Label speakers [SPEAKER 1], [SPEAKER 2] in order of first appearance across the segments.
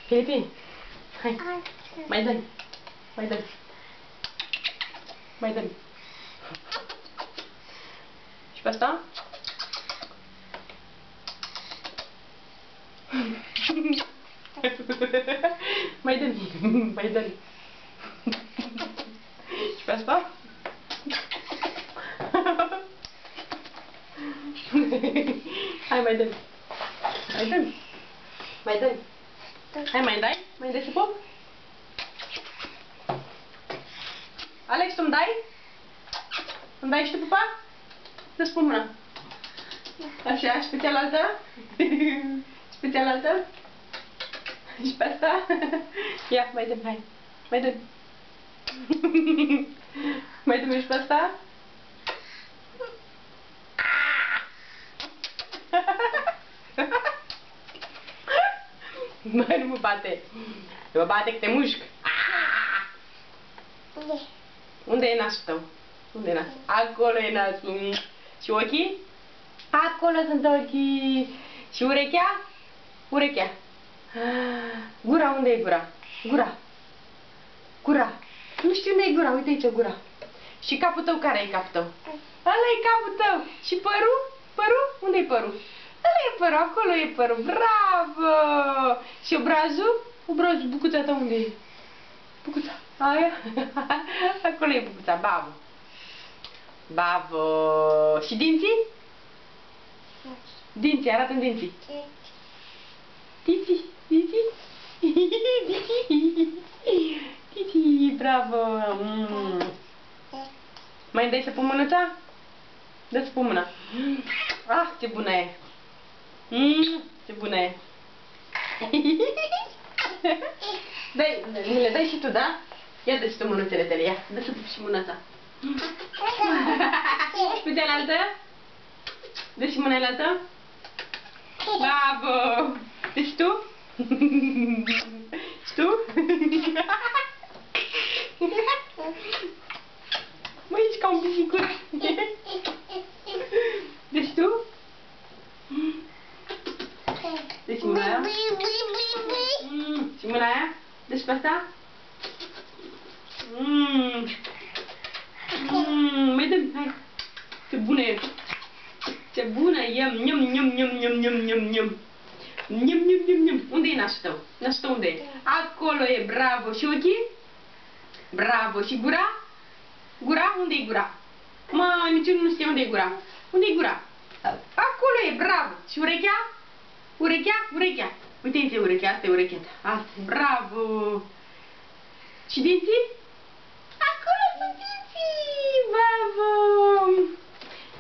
[SPEAKER 1] Filipin, hai, mai dă-mi, mai dă-mi, mai dă-mi. Și pe asta? Mai dă-mi, mai dă-mi. Și pe asta? Hai, mai dă-mi. Mai dă-mi. Mai dă-mi. Hai, mai dai? Mai dai să pop? Alex, tu-mi dai? Îmi dai și tu pupa? Dă-ți pe mâna. Așa, și pe cealaltă? Și pe cealaltă? Și pe asta? Ia, mai dă-mi, hai. Mai dă-mi. Mai dă-mi și pe asta? Mai nu mă bate. Nu mă bate că te mușc. Unde e nasul tău? Unde e nasul? Acolo e nasul. Și ochii? Acolo sunt ochii. Și urechea? Urechea. Gura, unde e gura? Gura. Gura. Nu știu unde e gura, uite aici gura. Și capul tău, care e capul tău? Ăla e capul tău. Și părul? Părul? Unde e părul? Ăla e părul, acolo e părul. Bravo! Și obrazul? Obrazul, bucuța ta unde e? Bucuța. Aia? Acolo e bucuța, bravo. Bravo. Și dinții? Dinții, arată-mi dinții. Dinții, dinții. Dinții, bravo. Mai dai să pun mânuța? Dă-ți pun mâna. Ah, ce bună e. Ce bună e. Dai, mi le dai și tu, da? Ia dă și tu mânuțele tale, ia. Dă să pup și mâna ta. Pe cealaltă? Dă și mâna altă? Bravo! Deci tu? Și tu? Mă, ești ca un pisicuț. Deci tu? Deci mâna aia? Și mâna aia? Deci pe asta? Mai dă-mi, hai. Ce bună e. Ce bună e. Nham, nham, nham, nham, nham, nham, nham. Nham, nham, nham, nham. Unde e nasul tău? Nasul tău unde e? Acolo e, bravo. Și ochii? Bravo. Și gura? Gura? Unde e gura? Mă, niciunul nu știe unde e gura. Unde e gura? Acolo e, bravo. Și urechea? Urechea? Urechea. Uite-i urechea, asta e urechea ta. Asta, bravo. Și dinții? Acolo sunt dinții. Bravo.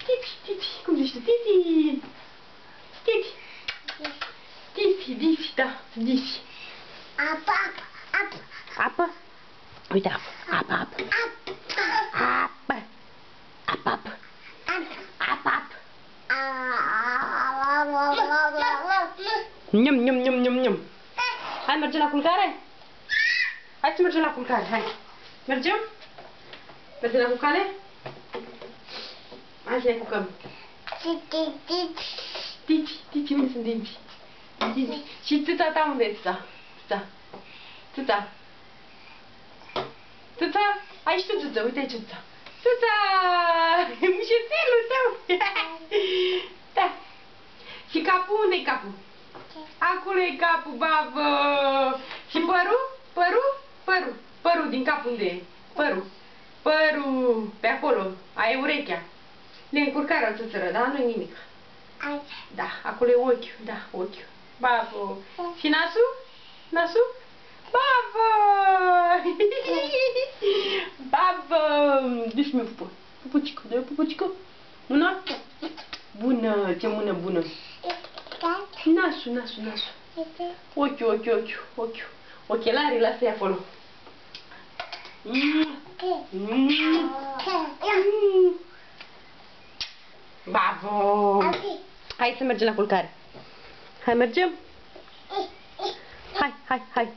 [SPEAKER 1] Titi, titi. Cum zici tu? Titi. Titi. Titi, titi, da. Titi.
[SPEAKER 2] Apă, apă, apă.
[SPEAKER 1] Apă? Uite, apă. Apă, apă. Apă. Apă, apă. Apă, apă. Nham, nham, nham, nham, nham. Hai, mergem la culcare? Hai să mergem la culcare, hai. Mergem? Mergem la culcare? Hai să ne culcăm. Tici, tici, unde sunt dinții? Dinții. Și țâța ta unde e țâța? Țâța. Țâța. Țâța? Ai și tu țâță, uite aici țâța. Țâța! E mușețelul tău! Da. Și capul, unde e capul? Acolo e capul, babă! Și părul? Părul? Părul. Părul din cap unde e? Părul. Părul. Pe acolo. Aia e urechea. Le încurcarea o țățără, da? Nu-i nimic. Da, acolo e ochiul. Da, ochiul. Babă. Și nasul? Nasul? Babă! Babă! Dă-și mi-o pupă. Pupucică, dă-i o pupucică. Mâna? Bună, ce mână bună. Nasul, nasul, nasul. Ochiul, ochiul, ochiul, ochiul. Ochelarii, lasă-i acolo. Bravo! Hai să mergem la culcare. Hai, mergem? Hai, hai, hai.